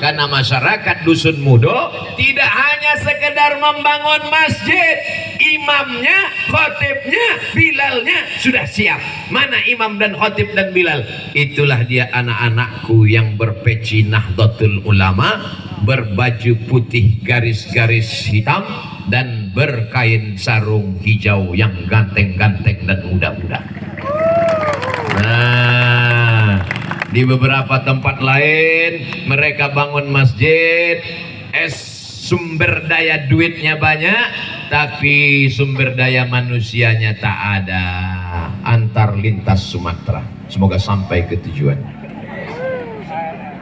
karena masyarakat Dusun Mudo tidak hanya sekedar membangun masjid, imamnya, khotibnya, bilalnya sudah siap. Mana imam dan khotib dan bilal? Itulah dia anak-anakku yang berpeci Nahdlatul Ulama, berbaju putih garis-garis hitam dan berkain sarung hijau yang ganteng-ganteng dan muda-muda. Nah, di beberapa tempat lain mereka bangun masjid, sumber daya duitnya banyak, tapi sumber daya manusianya tak ada. Antar lintas Sumatera, semoga sampai ke tujuan.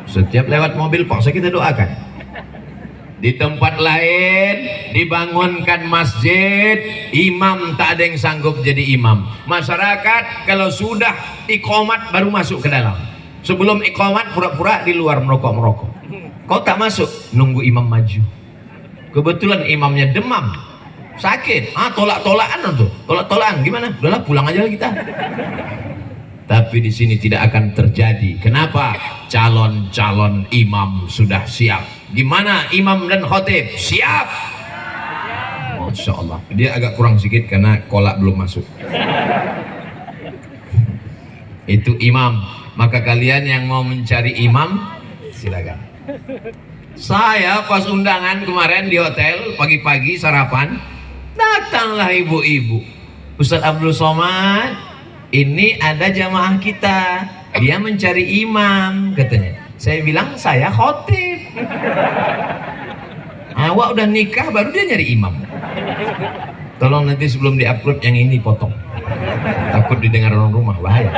Setiap lewat mobil paksa kita doakan. Di tempat lain dibangunkan masjid, imam tak ada yang sanggup jadi imam. Masyarakat kalau sudah iqamat baru masuk ke dalam. Sebelum iqamat pura-pura di luar merokok-merokok. Kau tak masuk, nunggu imam maju. Kebetulan imamnya demam, sakit, tolak-tolakan tuh, tolak-tolakan gimana? Udahlah pulang aja kita. Tapi di sini tidak akan terjadi. Kenapa? Calon-calon imam sudah siap. Gimana imam dan khotib? Siap. Masya Allah. Dia agak kurang sedikit karena kolak belum masuk. Itu imam. Maka kalian yang mau mencari imam, silakan. Saya pas undangan kemarin di hotel pagi-pagi sarapan, datanglah ibu-ibu. Ustadz Abdul Somad, ini ada jamaah kita, dia mencari imam katanya. Saya bilang saya khotib. Awak udah nikah baru dia nyari imam. Tolong nanti sebelum di-upload yang ini potong. Takut didengar orang rumah, bahaya.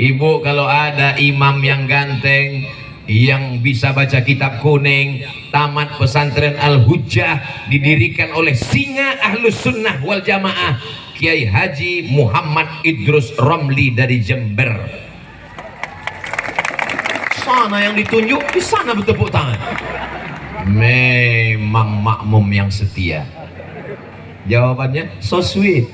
Ibu, kalau ada imam yang ganteng, yang bisa baca kitab kuning, tamat pesantren Al-Hujjah, didirikan oleh singa Ahlus Sunnah wal Jamaah, Kiai Haji Muhammad Idrus Romli dari Jember. Sana yang ditunjuk, di sana bertepuk tangan. Memang makmum yang setia. Jawabannya so sweet.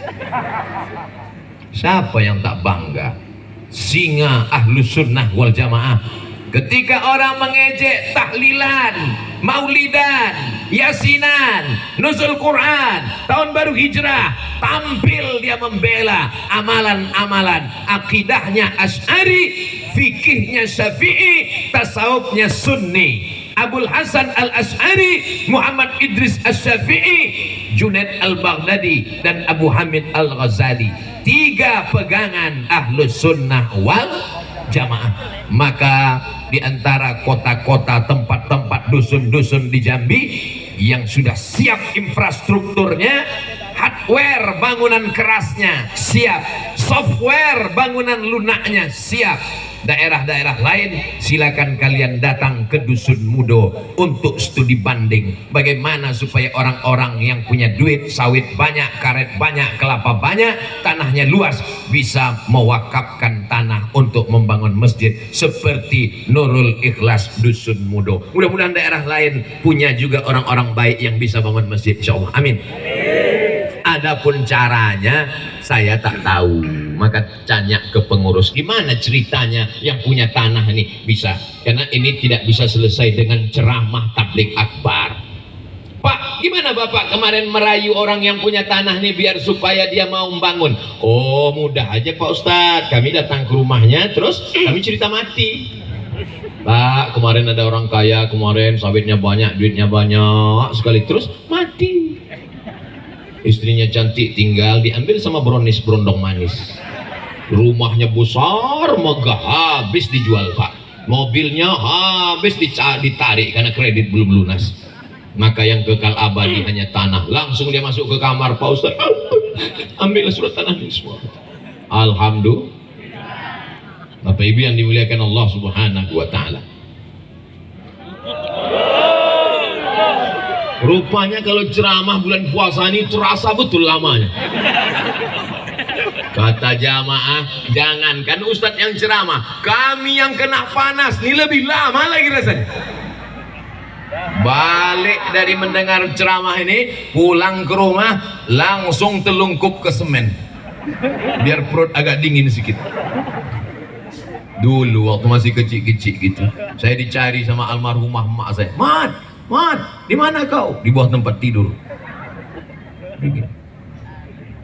Siapa yang tak bangga? Singa Ahlus Sunnah wal Jamaah. Ketika orang mengejek tahlilan, maulidan, yasinan, nuzul Quran, tahun baru hijrah, tampil dia membela amalan-amalan, akidahnya Asy'ari, fikihnya Syafi'i, tasawufnya Sunni. Abul Hasan Al-Asy'ari, Muhammad Idris Asy-Syafi'i, Junaid Al-Baghdadi dan Abu Hamid Al-Ghazali. 3 pegangan Ahlus Sunnah wal Jamaah. Maka di antara kota-kota, tempat-tempat, dusun-dusun di Jambi yang sudah siap infrastrukturnya, hardware bangunan kerasnya siap, software bangunan lunaknya siap. Daerah-daerah lain silakan kalian datang ke Dusun Mudo untuk studi banding bagaimana supaya orang-orang yang punya duit, sawit banyak, karet banyak, kelapa banyak, tanahnya luas, bisa mewakafkan tanah untuk membangun masjid seperti Nurul Ikhlas Dusun Mudo. Mudah-mudahan daerah lain punya juga orang-orang baik yang bisa bangun masjid, insyaallah. Amin. Adapun caranya saya tak tahu, maka tanya ke pengurus gimana ceritanya yang punya tanah ini bisa, karena ini tidak bisa selesai dengan ceramah tabligh akbar. Pak, gimana Bapak kemarin merayu orang yang punya tanah nih biar supaya dia mau membangun? Oh mudah aja Pak Ustadz, kami datang ke rumahnya terus kami cerita mati. Pak, kemarin ada orang kaya, kemarin sawitnya banyak, duitnya banyak sekali, terus mati. Istrinya cantik, tinggal diambil sama bronis berondong manis. Rumahnya besar, megah, habis dijual Pak. Mobilnya habis ditarik karena kredit belum lunas. Maka yang kekal abadi hanya tanah. Langsung dia masuk ke kamar, Pak Ustaz, ambillah surat tanah ini semua. Alhamdulillah. Bapak Ibu yang dimuliakan Allah Subhanahu wa Ta'ala. Rupanya kalau ceramah bulan puasa ini terasa betul lamanya. Kata jamaah, jangankan Ustadz yang ceramah, kami yang kena panas ini lebih lama lagi rasanya. Balik dari mendengar ceramah ini, pulang ke rumah langsung telungkup ke semen biar perut agak dingin sedikit. Dulu waktu masih kecil-kecil gitu, saya dicari sama almarhumah emak saya. Mat, di mana kau? Di bawah tempat tidur.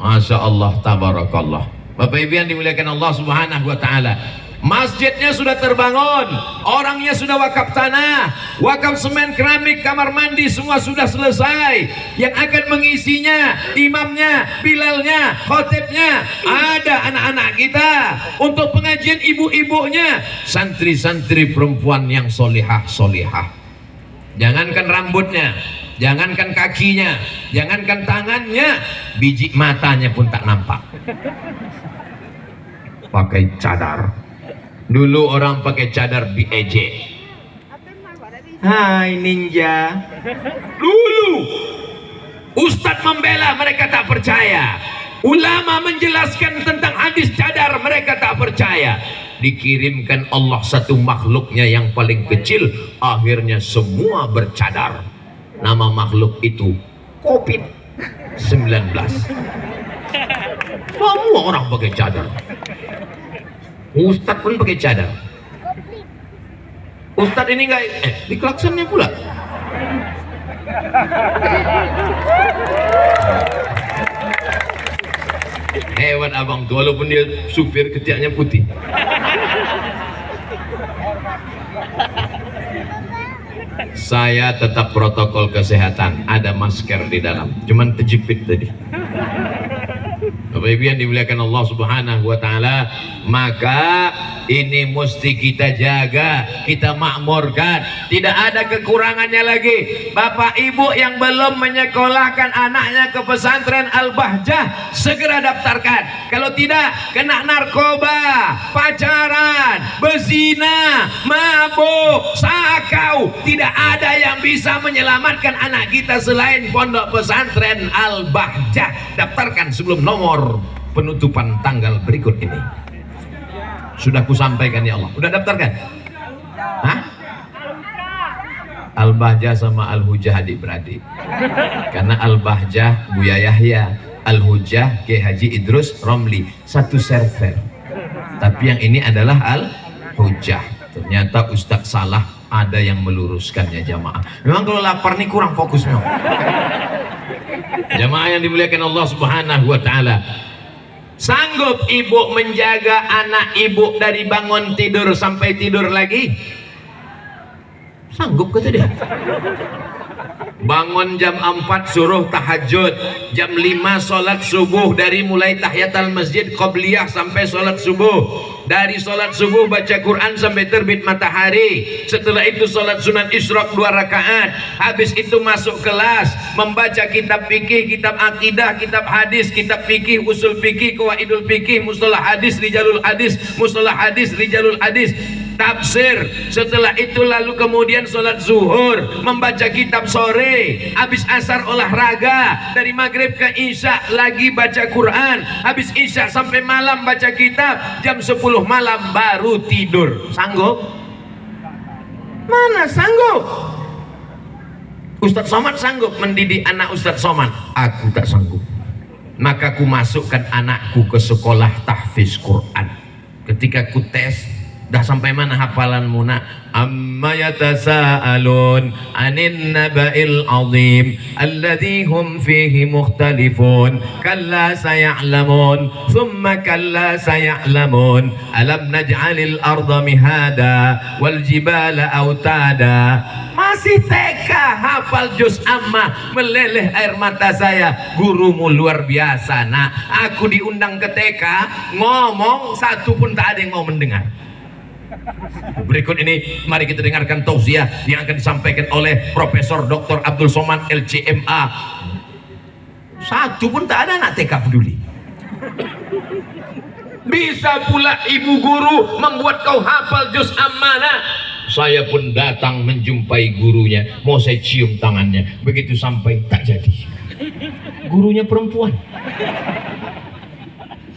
Masya Allah, tabarakallah. Bapak Ibu yang dimuliakan Allah Subhanahu wa Ta'ala, masjidnya sudah terbangun, orangnya sudah wakaf tanah, wakaf semen, keramik, kamar mandi, semua sudah selesai. Yang akan mengisinya imamnya, bilalnya, khotibnya, ada anak-anak kita. Untuk pengajian ibu-ibunya, santri-santri perempuan yang solihah. Jangankan rambutnya, jangankan kakinya, jangankan tangannya, biji matanya pun tak nampak. Pakai cadar. Dulu orang pakai cadar diejek. Hai ninja. Dulu ustadz membela, mereka tak percaya. Ulama menjelaskan tentang hadis cadar, mereka tak percaya. Dikirimkan Allah satu makhluknya yang paling kecil, akhirnya semua bercadar. Nama makhluk itu COVID-19. Semua orang pakai cadar. Ustadz pun pakai cadar. Ustadz ini enggak di klaksonnya pula. Hewan abang tuh, walaupun dia supir ketiaknya putih. Saya tetap protokol kesehatan, ada masker di dalam, cuman terjepit tadi. Bapak Ibu yang dimuliakan Allah Subhanahu wa Ta'ala, maka ini mesti kita jaga, kita makmurkan. Tidak ada kekurangannya lagi. Bapak Ibu yang belum menyekolahkan anaknya ke pesantren Al-Bahjah, segera daftarkan. Kalau tidak, kena narkoba, pacaran, bezina, mabuk, sakau. Tidak ada yang bisa menyelamatkan anak kita selain pondok pesantren Al-Bahjah. Daftarkan sebelum nomor penutupan tanggal berikut ini. Sudah kusampaikan ya Allah. Udah daftarkan? Hah? Al-Bahjah sama Al-Hujah adik-beradik. Karena Al-Bahjah Buya Yahya, Al-Hujah Kiai Haji Idrus Romli, satu server. Tapi yang ini adalah Al-Hujah. Ternyata Ustadz salah, ada yang meluruskannya jamaah. Memang kalau lapar nih kurang fokus memang. Jamaah yang dimuliakan Allah Subhanahu wa Ta'ala, sanggup ibu menjaga anak ibu dari bangun tidur sampai tidur lagi? Sanggup kata dia. Bangun jam 4 suruh tahajud, jam 5 sholat subuh, dari mulai tahiyatul masjid qobliyah sampai sholat subuh, dari sholat subuh baca Quran sampai terbit matahari, setelah itu sholat sunat isyraq 2 rakaat, habis itu masuk kelas membaca kitab fikih, kitab akidah, kitab hadis, kitab fikih, usul fikih, qawaidul fikih, mustalah hadis, rijalul hadis, mustalah hadis, rijalul hadis, tafsir. Setelah itu lalu kemudian sholat zuhur, membaca kitab sore, habis asar olahraga, dari maghrib ke isya lagi baca Quran, habis isya sampai malam baca kitab, jam 10 malam baru tidur. Sanggup? Mana sanggup? Ustadz Somad sanggup mendidik anak Ustadz Somad? Aku tak sanggup. Maka ku masukkan anakku ke sekolah tahfiz Quran. Ketika ku tes, dah sampai mana hafalanmu nak? Amma yatasaalun anin naba'il azim alladhi hum fihi mukhtalifun kalla saya'lamun thumma kalla saya'lamun alam naj'alil arda mihada wal jibala autada. Masih TK hafal juz amma, meleleh air mata saya. Gurumu luar biasa nak. Aku diundang ke TK, ngomong satu pun tak ada yang mau mendengar. Berikut ini mari kita dengarkan tausiah yang akan disampaikan oleh Profesor Dr. Abdul Somad LCMA. Satu pun tak ada anak TK peduli. Bisa pula ibu guru membuat kau hafal juz amanah. Saya pun datang menjumpai gurunya, mau saya cium tangannya, begitu sampai tak jadi. Gurunya perempuan.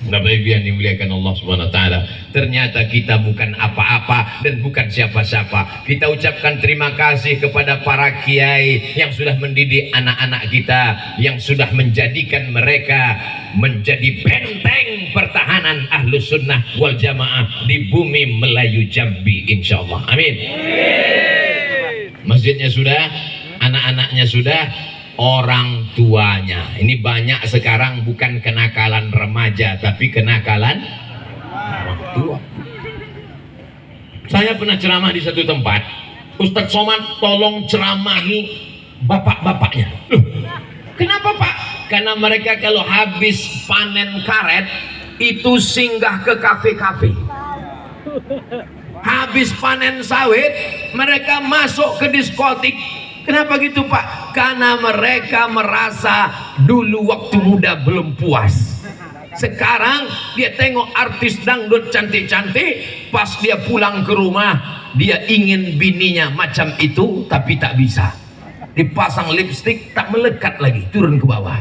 Bapak Ibu yang dimuliakan Allah Subhanahu wa Ta'ala, ternyata kita bukan apa-apa dan bukan siapa-siapa. Kita ucapkan terima kasih kepada para kiai yang sudah mendidik anak-anak kita, yang sudah menjadikan mereka menjadi benteng pertahanan Ahlus Sunnah wal Jamaah di bumi Melayu Jambi, insyaallah. Amin. Masjidnya sudah, anak-anaknya sudah, orang tuanya. Ini banyak sekarang bukan kenakalan remaja, tapi kenakalan orang tua. Saya pernah ceramah di satu tempat, Ustadz Somad tolong ceramahi bapak-bapaknya. Kenapa Pak? Karena mereka kalau habis panen karet itu singgah ke kafe-kafe. Habis panen sawit mereka masuk ke diskotik. Kenapa gitu Pak? Karena mereka merasa dulu waktu muda belum puas. Sekarang dia tengok artis dangdut cantik-cantik, pas dia pulang ke rumah dia ingin bininya macam itu tapi tak bisa. Dipasang lipstik tak melekat lagi, turun ke bawah.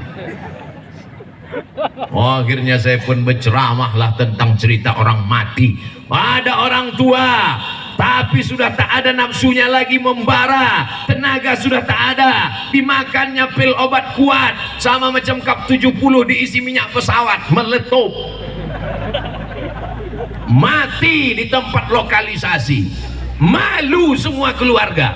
Oh, akhirnya saya pun berceramahlah tentang cerita orang mati. Ada orang tua tapi sudah tak ada nafsunya lagi membara, tenaga sudah tak ada, dimakannya pil obat kuat sama macam kap 70 diisi minyak pesawat, meletup, mati di tempat lokalisasi, malu semua keluarga.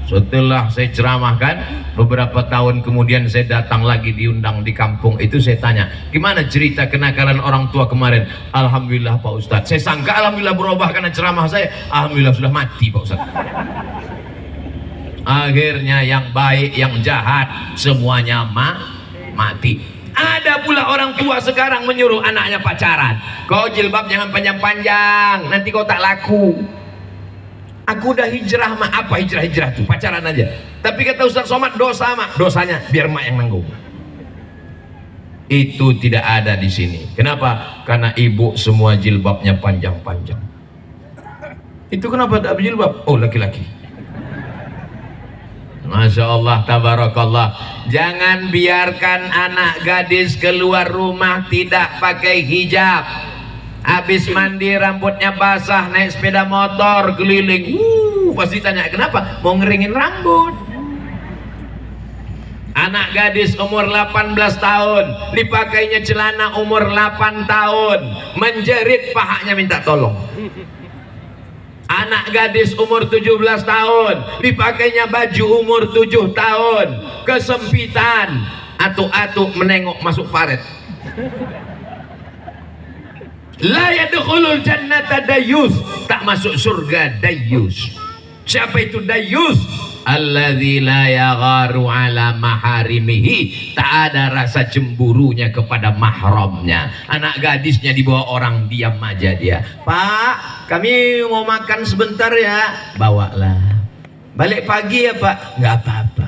Setelah saya ceramahkan, beberapa tahun kemudian saya datang lagi diundang di kampung itu. Saya tanya, gimana cerita kenakalan orang tua kemarin? Alhamdulillah Pak Ustadz. Saya sangka alhamdulillah berubah karena ceramah saya. Alhamdulillah sudah mati Pak Ustadz. Akhirnya yang baik, yang jahat semuanya mati. Ada pula orang tua sekarang menyuruh anaknya pacaran. Kau jilbab jangan panjang-panjang, nanti kau tak laku. Aku udah hijrah, apa hijrah tuh, pacaran aja. Tapi kata Ustaz Somad, dosa mak, dosanya biar mak yang nanggung. Itu tidak ada di sini. Kenapa? Karena ibu semua jilbabnya panjang-panjang. Itu kenapa tak berjilbab? Oh, laki-laki. Masya Allah, tabarakallah. Jangan biarkan anak gadis keluar rumah tidak pakai hijab. Habis mandi rambutnya basah, naik sepeda motor keliling, pasti tanya kenapa? Mau ngeringin rambut. Anak gadis umur 18 tahun dipakainya celana umur 8 tahun, menjerit pahanya minta tolong. Anak gadis umur 17 tahun dipakainya baju umur 7 tahun, kesempitan, atuk-atuk menengok masuk paret. La yadkhulul jannata dayus, tak masuk surga dayus. Siapa itu dayus? Alladzi la yagharu ala maharimihi, tak ada rasa cemburunya kepada mahramnya. Anak gadisnya dibawa orang, diam aja dia. Pak, kami mau makan sebentar ya. Bawalah. Balik pagi ya Pak. Nggak apa-apa.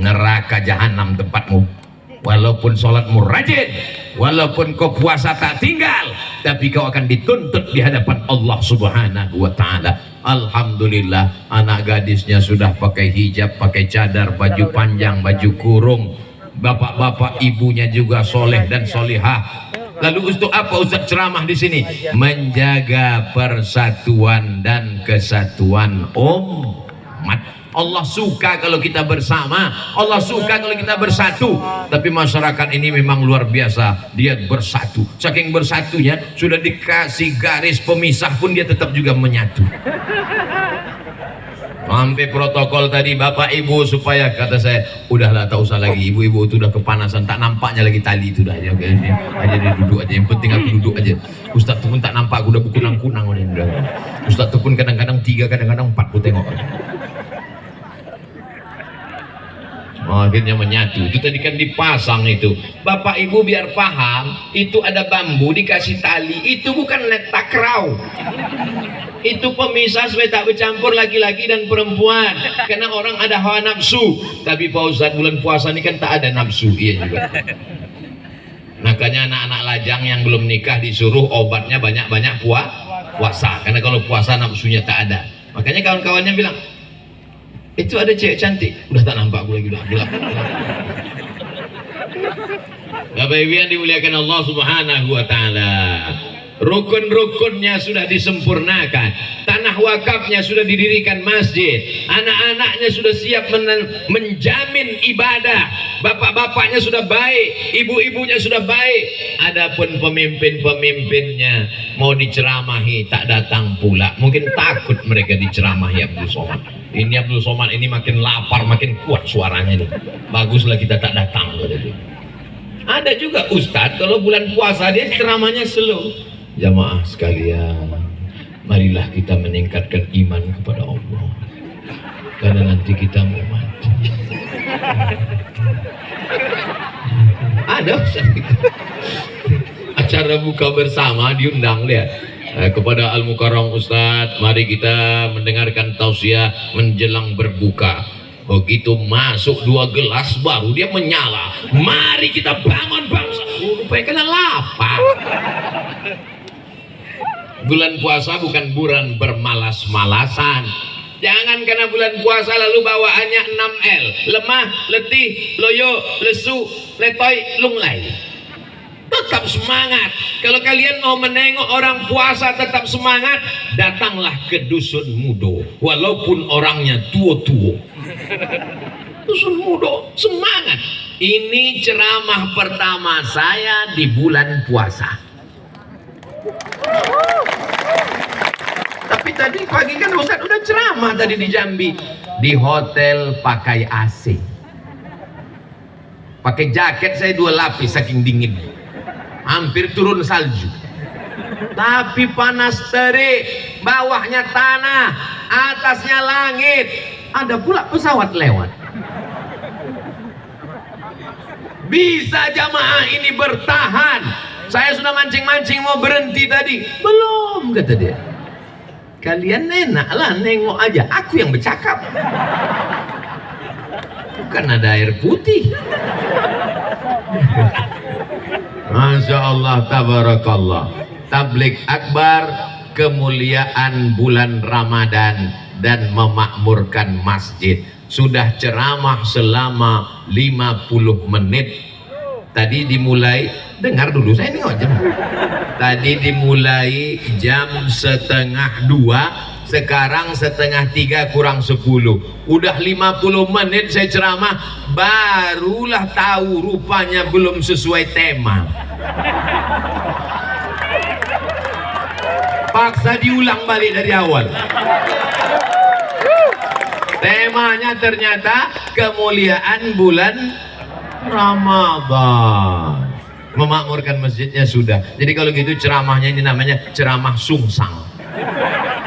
Neraka jahanam tempatmu. Walaupun sholatmu rajin, walaupun kau puasa tak tinggal, tapi kau akan dituntut di hadapan Allah Subhanahu wa ta'ala. Alhamdulillah, anak gadisnya sudah pakai hijab, pakai cadar, baju panjang, baju kurung. Bapak-bapak ibunya juga soleh dan solihah. Lalu untuk apa Ustaz ceramah di sini? Menjaga persatuan dan kesatuan umat. Allah suka kalau kita bersama, Allah suka kalau kita bersatu. Tapi masyarakat ini memang luar biasa, dia bersatu. Saking bersatunya, sudah dikasih garis pemisah pun dia tetap juga menyatu. Sampai protokol tadi bapak ibu supaya, kata saya, udahlah tak usah lagi, ibu-ibu itu udah kepanasan, tak nampaknya lagi tali itu dah aja. Aja dia duduk aja, yang penting aku duduk aja. Ustaz tuh pun tak nampak, aku udah berkunang-kunang. Ustaz tuh pun kadang-kadang 3, kadang-kadang 4 aku tengok. Oh, akhirnya menyatu. Itu tadi kan dipasang itu. Bapak ibu biar paham, itu ada bambu dikasih tali, itu bukan net takraw. Itu pemisah supaya tak bercampur laki-laki dan perempuan. Karena orang ada hawa nafsu. Tapi Pak Ustaz, bulan puasa ini kan tak ada nafsu. Iya juga. Makanya anak-anak lajang yang belum nikah disuruh obatnya banyak-banyak puasa. Karena kalau puasa nafsunya tak ada. Makanya kawan-kawannya bilang, itu ada cewek cantik, udah tak nampak aku lagi, udah gelap. Bapak Ibu yang dimuliakan Allah Subhanahu wa ta'ala, rukun-rukunnya sudah disempurnakan. Tanah tanah wakafnya sudah didirikan masjid, anak-anaknya sudah siap menjamin ibadah, bapak-bapaknya sudah baik, ibu-ibunya sudah baik. Adapun pemimpin-pemimpinnya mau diceramahi tak datang pula. Mungkin takut mereka diceramahi Abdul Somad. Ini Abdul Somad ini makin lapar, makin kuat suaranya nih. Baguslah kita tak datang. Ada juga ustadz kalau bulan puasa dia ceramahnya slow. Jamaah sekalian, marilah kita meningkatkan iman kepada Allah, karena nanti kita mau mati. Ada acara buka bersama diundang dia kepada Al-Mukarram Ustadz, mari kita mendengarkan tausiah menjelang berbuka. Begitu masuk 2 gelas baru dia menyala, mari kita bangun bangsa. Rupanya kena lapar. Bulan puasa bukan bulan bermalas-malasan. Jangan karena bulan puasa lalu bawaannya 6L, lemah, letih, loyo, lesu, letoy, lunglai. Tetap semangat. Kalau kalian mau menengok orang puasa tetap semangat, datanglah ke Dusun Mudo, walaupun orangnya tua-tua. Dusun Mudo semangat. Ini ceramah pertama saya di bulan puasa. Tapi tadi pagi kan Ustadz udah ceramah tadi di Jambi, di hotel pakai AC, pakai jaket saya 2 lapis saking dingin, hampir turun salju. Tapi panas terik, bawahnya tanah, atasnya langit, ada pula pesawat lewat. Bisa jamaah ini bertahan. Saya sudah mancing-mancing mau berhenti tadi, belum, kata dia. Kalian enak lah nengok aja, aku yang bercakap. Bukan ada air putih. Masya Allah, tabarakallah. Tabligh akbar, kemuliaan bulan Ramadan dan memakmurkan masjid. Sudah ceramah selama 50 menit. Tadi dimulai, dengar dulu saya ini jam. Tadi dimulai jam 1:30, sekarang 2:30 kurang 10. Udah 50 menit saya ceramah, barulah tahu rupanya belum sesuai tema. Paksa diulang balik dari awal. Temanya ternyata kemuliaan bulan Ramadan. Memakmurkan masjidnya sudah. Jadi kalau gitu ceramahnya ini namanya ceramah sungsang.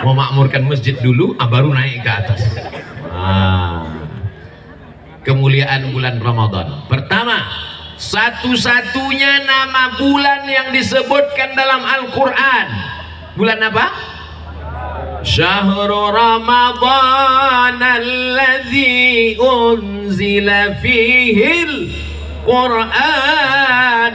Memakmurkan masjid dulu, baru naik ke atas. Kemuliaan bulan Ramadan. Pertama, satu-satunya nama bulan yang disebutkan dalam Al-Quran. Bulan apa? Syahrul Ramadan alladzi unzila fihil Quran.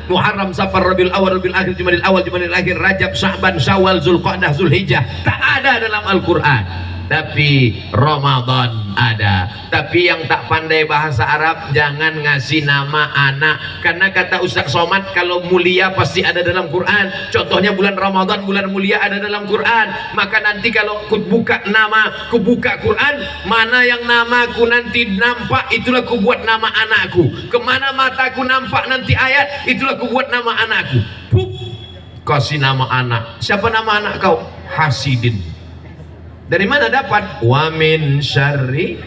Muharram, Safar, Rabiul Awal, Rabiul Akhir, Jumadil Awal, Jumadil Akhir, Rajab, Sya'ban, Syawal, Zulqa'dah, Zulhijjah. Tak ada dalam Al-Quran. Tapi Ramadan ada. Tapi yang tak pandai bahasa Arab jangan ngasih nama anak, karena kata Ustaz Somad kalau mulia pasti ada dalam Quran. Contohnya bulan Ramadan, bulan mulia ada dalam Quran. Maka nanti kalau ku buka nama, ku buka Quran, mana yang namaku nanti nampak, itulah ku buat nama anakku. Kemana mataku nampak nanti ayat, itulah ku buat nama anakku. Pup, kasih nama anak. Siapa nama anak kau? Hasidin. Dari mana dapat? Wa min syarri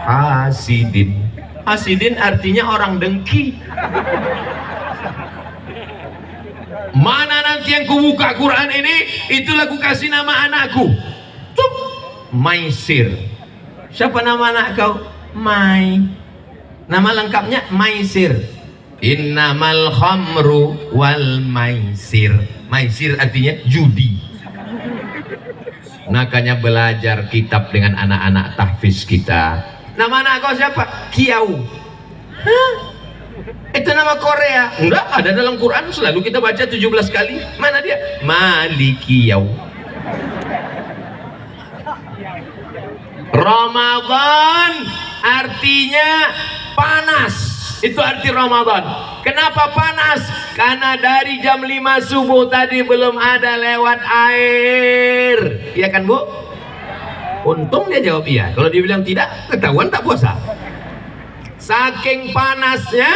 hasidin. Hasidin artinya orang dengki. Mana nanti yang kubuka Quran ini, itulah ku kasih nama anakku. Tuk, Maisir. Siapa nama anak kau? Mai. Nama lengkapnya Maisir. Innamal khamru wal maisir. Maisir artinya judi. Makanya belajar kitab dengan anak-anak tahfiz kita. Nama anak kau siapa? Kiau. Hah? Itu nama Korea. Enggak, ada dalam Quran, selalu kita baca 17 kali. Mana dia? Malikiyau. Ramadan artinya panas. Itu arti Ramadan. Kenapa panas? Karena dari jam 5 subuh tadi belum ada lewat air. iya kan Bu? Untung dia jawab iya. Kalau dia bilang tidak, ketahuan tak puasa. Saking panasnya,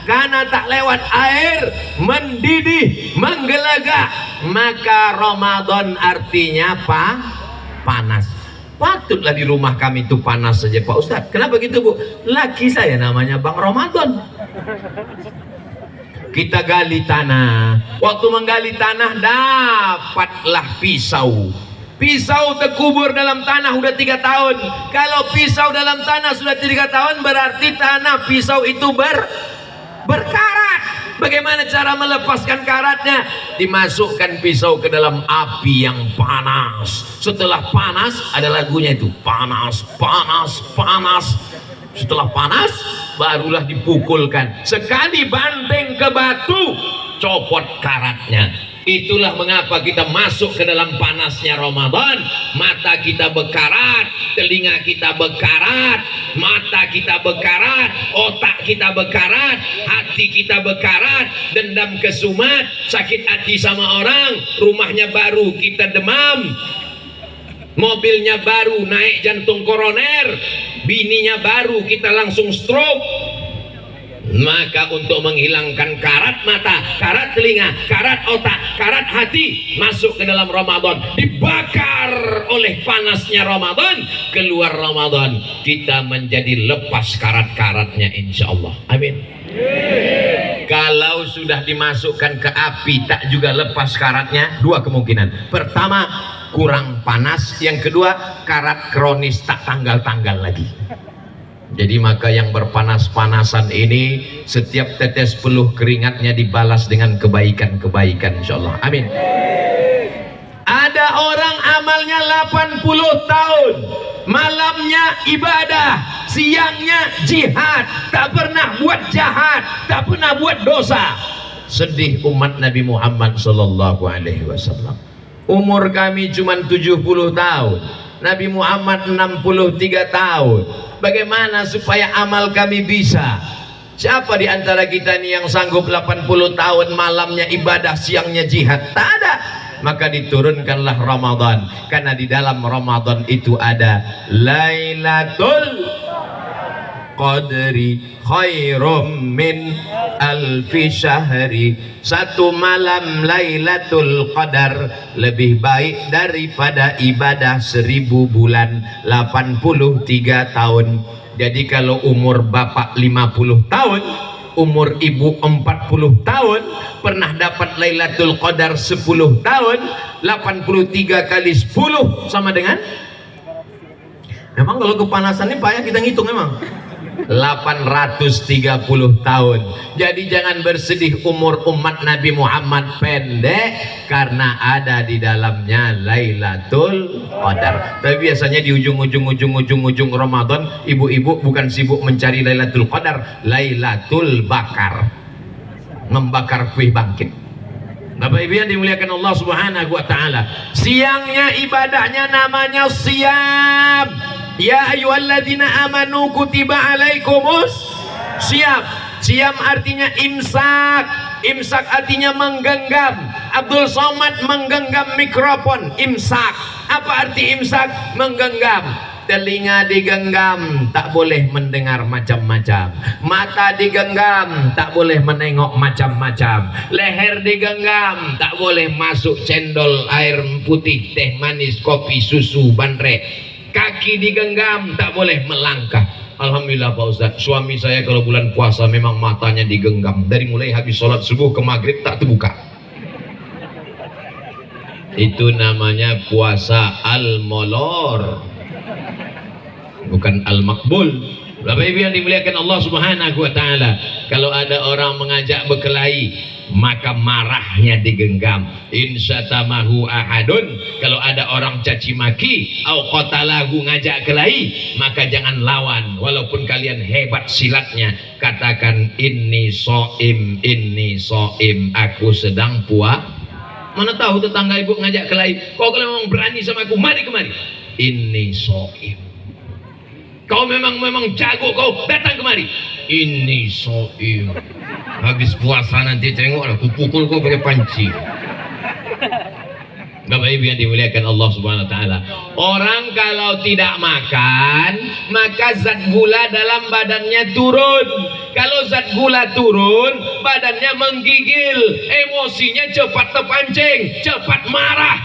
karena tak lewat air, mendidih, menggelegak, maka Ramadan artinya panas. Patutlah di rumah kami itu panas saja Pak Ustadz. Kenapa gitu Bu? Laki saya namanya Bang Ramadan. Kita gali tanah. Waktu menggali tanah, dapatlah pisau. Pisau terkubur dalam tanah udah 3 tahun. Kalau pisau dalam tanah sudah 3 tahun, berarti tanah pisau itu berkarat. Bagaimana cara melepaskan karatnya? Dimasukkan pisau ke dalam api yang panas. Setelah panas, ada lagunya itu. Panas, panas, panas. Setelah panas, barulah dipukulkan. Sekali banting ke batu, copot karatnya. Itulah mengapa kita masuk ke dalam panasnya Ramadan. Mata kita bekarat, telinga kita bekarat, mata kita bekarat, otak kita bekarat, hati kita bekarat, dendam kesumat, sakit hati sama orang, rumahnya baru kita demam, mobilnya baru naik jantung koroner, bininya baru kita langsung stroke. Maka untuk menghilangkan karat mata, karat telinga, karat otak, karat hati, masuk ke dalam Ramadan, dibakar oleh panasnya Ramadan, keluar Ramadan, kita menjadi lepas karat-karatnya insya Allah. Amin. Kalau sudah dimasukkan ke api tak juga lepas karatnya, 2 kemungkinan. Pertama, kurang panas. Yang kedua, karat kronis tak tanggal-tanggal lagi. Jadi maka yang berpanas-panasan ini, setiap tetes peluh keringatnya dibalas dengan kebaikan-kebaikan insyaallah. Amin. Ada orang amalnya 80 tahun, malamnya ibadah, siangnya jihad, tak pernah buat jahat, tak pernah buat dosa. Sedih umat Nabi Muhammad sallallahu alaihi wasallam. Umur kami cuma 70 tahun, Nabi Muhammad 63 tahun. Bagaimana supaya amal kami bisa? Siapa di antara kita ini yang sanggup 80 tahun malamnya ibadah, siangnya jihad? Tak ada. Maka diturunkanlah Ramadan, karena di dalam Ramadan itu ada Lailatul Qadri khairum min alfi syahri. Satu malam Lailatul Qadar lebih baik daripada ibadah 1000 bulan, 83 tahun. Jadi kalau umur bapak 50 tahun, umur ibu 40 tahun, pernah dapat Lailatul Qadar 10 tahun, 83 kali 10 sama dengan, memang kalau kepanasan ini payah kita ngitung memang, 830 tahun. Jadi jangan bersedih umur umat Nabi Muhammad pendek, karena ada di dalamnya Lailatul Qadar. Tapi biasanya di ujung Ramadan, ibu-ibu bukan sibuk mencari Lailatul Qadar, Lailatul Bakar, membakar kue bangkit. Bapak Ibu yang dimuliakan Allah Subhanahu wa taala, siangnya ibadahnya namanya siam. Ya ayyuhalladzina amanu kutiba alaikumus siam. Siam artinya imsak. Imsak artinya menggenggam. Abdul Somad menggenggam mikrofon. Imsak. Apa arti imsak? Menggenggam. Telinga digenggam, tak boleh mendengar macam-macam. Mata digenggam, tak boleh menengok macam-macam. Leher digenggam, tak boleh masuk cendol, air putih, teh manis, kopi, susu, bandrek. Kaki digenggam, tak boleh melangkah. Alhamdulillah Pak Ustaz, suami saya kalau bulan puasa memang matanya digenggam. Dari mulai habis sholat subuh ke maghrib tak terbuka. Itu namanya puasa al-molor, bukan al-makbul. Bapak Ibu yang dimuliakan Allah Subhanahu wa taala, kalau ada orang mengajak berkelahi, maka marahnya digenggam. Insyatamahu ahadun, kalau ada orang caci maki, au qatalahu, ngajak kelahi, maka jangan lawan walaupun kalian hebat silatnya. Katakan inni shaim, aku sedang puasa. Mana tahu tetangga ibu ngajak kelahi, kau kalau memang berani sama aku, mari kemari. Inni shaim. Kau memang jago, kau datang kemari. Ini shaim. Habis puasa nanti tengok aku pukul kau pakai panci. Bapak Ibu yang dimuliakan Allah Subhanahu wa taala. Orang kalau tidak makan, maka zat gula dalam badannya turun. Kalau zat gula turun, badannya menggigil, emosinya cepat terpancing, cepat marah.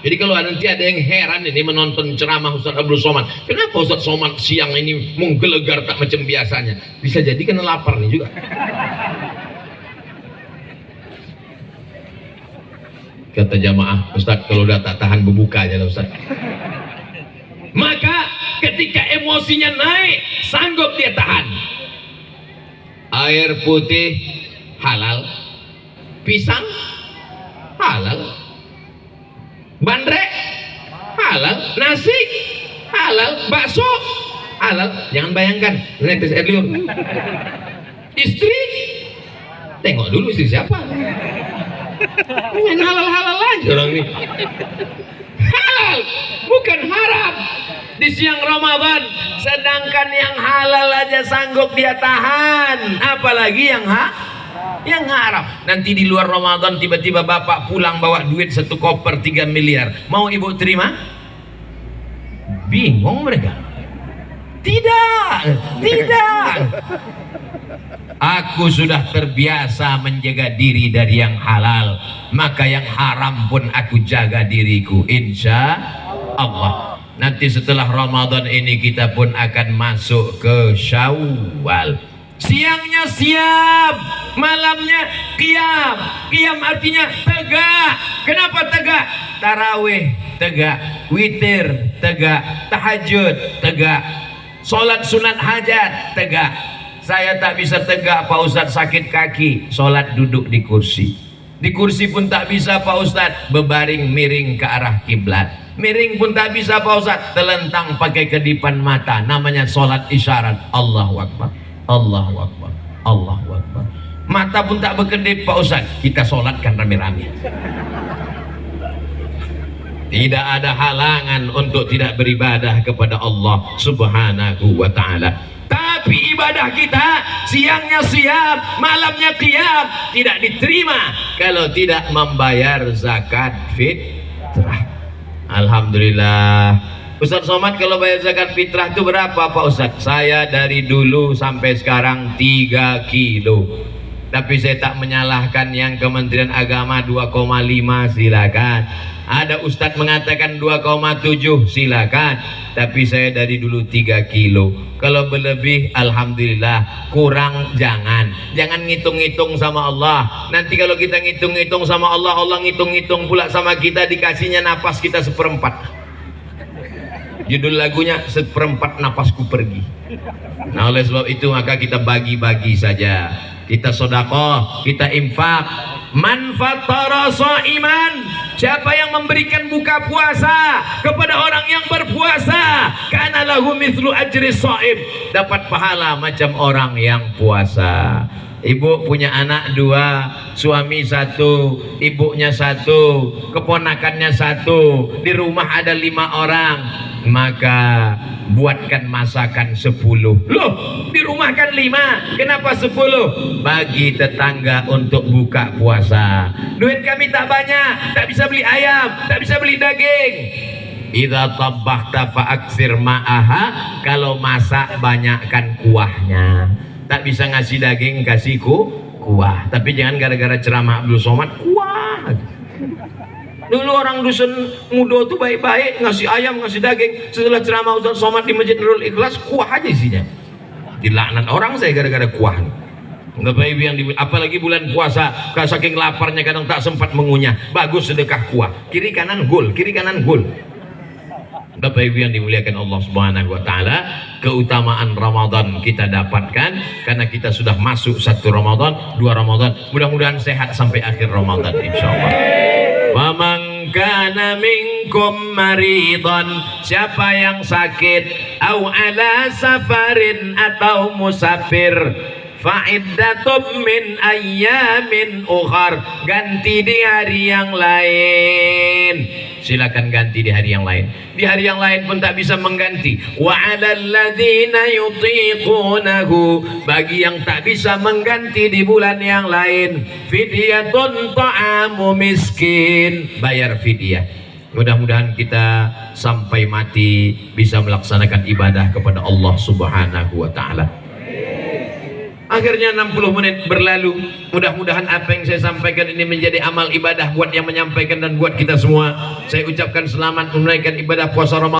Jadi kalau nanti ada yang heran ini menonton ceramah Ustaz Abdul Somad, kenapa Ustaz Somad siang ini menggelegar tak macam biasanya? Bisa jadi kena lapar nih juga. Kata jamaah, Ustaz kalau udah tak tahan berbuka aja lah Ustaz. Maka ketika emosinya naik, sanggup dia tahan. Air putih halal, pisang halal, bandrek halal, nasi halal, bakso halal. Jangan bayangkan netes air liur. Istri, tengok dulu istri siapa. Main halal-halal aja orang ini. Halal, bukan haram. Di siang Ramadan, sedangkan yang halal aja sanggup dia tahan, apalagi yang haram. Nanti di luar Ramadan tiba-tiba bapak pulang bawa duit 1 koper 3 miliar. Mau ibu terima? Bingung mereka. Tidak. Aku sudah terbiasa menjaga diri dari yang halal, maka yang haram pun aku jaga diriku, insya Allah. Nanti setelah Ramadan ini kita pun akan masuk ke Syawal. Siangnya siap, malamnya qiyam. Qiyam artinya tegak. Kenapa tegak? Tarawih tegak, witir tegak, tahajud tegak, sholat sunat hajat tegak. Saya tak bisa tegak Pak Ustadz, sakit kaki, sholat duduk di kursi. Di kursi pun tak bisa Pak Ustadz, bebaring miring ke arah kiblat. Miring pun tak bisa Pak Ustadz, telentang pakai kedipan mata. Namanya sholat isyarat. Allahu Akbar, Allahu Akbar, Allahu Akbar. Mata pun tak berkedip Pak Ustadz, kita sholatkan rame-rame. Tidak ada halangan untuk tidak beribadah kepada Allah Subhanahu wa ta'ala. Tapi ibadah kita siangnya siap, malamnya qiyam tidak diterima kalau tidak membayar zakat fitrah. Alhamdulillah. Ustaz Somad kalau bayar zakat fitrah itu berapa Pak Ustaz? Saya dari dulu sampai sekarang 3 kilo. Tapi saya tak menyalahkan yang Kementerian Agama 2,5 silakan. Ada Ustadz mengatakan 2,7 silakan. Tapi saya dari dulu 3 kilo. Kalau berlebih alhamdulillah, kurang jangan ngitung-ngitung sama Allah. Nanti kalau kita ngitung-ngitung sama Allah, Allah ngitung-ngitung pula sama kita, dikasihnya napas kita 1/4. Judul lagunya 1/4 napasku pergi. Nah oleh sebab itu maka kita bagi-bagi saja, kita sedekah, kita infak. Man fattara shaiman, siapa yang memberikan buka puasa kepada orang yang berpuasa, kana lahu mithlu ajri shaim, dapat pahala macam orang yang puasa. Ibu punya anak 2, suami 1, ibunya 1, keponakannya 1, di rumah ada 5 orang, maka buatkan masakan 10. Loh, di rumah kan 5, kenapa 10? Bagi tetangga untuk buka puasa. Duit kami tak banyak, tak bisa beli ayam, tak bisa beli daging. Idza tabbahta fa'aksir ma'aha, kalau masak banyakkan kuahnya. Tak bisa ngasih daging, kasih kuah. Tapi jangan gara-gara ceramah Abdul Somad kuah. Dulu orang dusun muda tuh baik-baik, ngasih ayam, ngasih daging. Setelah ceramah Ustaz Somad di Masjid Nurul Ikhlas, kuah aja isinya. Dilaknat orang saya gara-gara kuah. Bapak Ibu yang apalagi bulan puasa, saking laparnya kadang tak sempat mengunyah. Bagus sedekah kuah. Kiri kanan gol, kiri kanan gol. Bapak Ibu yang dimuliakan Allah Subhanahu wa taala, keutamaan Ramadan kita dapatkan karena kita sudah masuk 1 Ramadan, 2 Ramadan. Mudah-mudahan sehat sampai akhir Ramadan insyaallah. Faman kana minkum maridan, siapa yang sakit, au ala safarin atau musafir, fa'iddatum min ayyamin ukhar, ganti di hari yang lain. Silakan ganti di hari yang lain. Di hari yang lain pun tak bisa mengganti. Wa 'alal ladzina yutiqunahu, bagi yang tak bisa mengganti di bulan yang lain, fidyatun ta'amu miskin, bayar fidyah. Mudah-mudahan kita sampai mati bisa melaksanakan ibadah kepada Allah Subhanahu wa taala. Akhirnya 60 menit berlalu. Mudah-mudahan apa yang saya sampaikan ini menjadi amal ibadah buat yang menyampaikan dan buat kita semua. Saya ucapkan selamat menunaikan ibadah puasa Ramadan.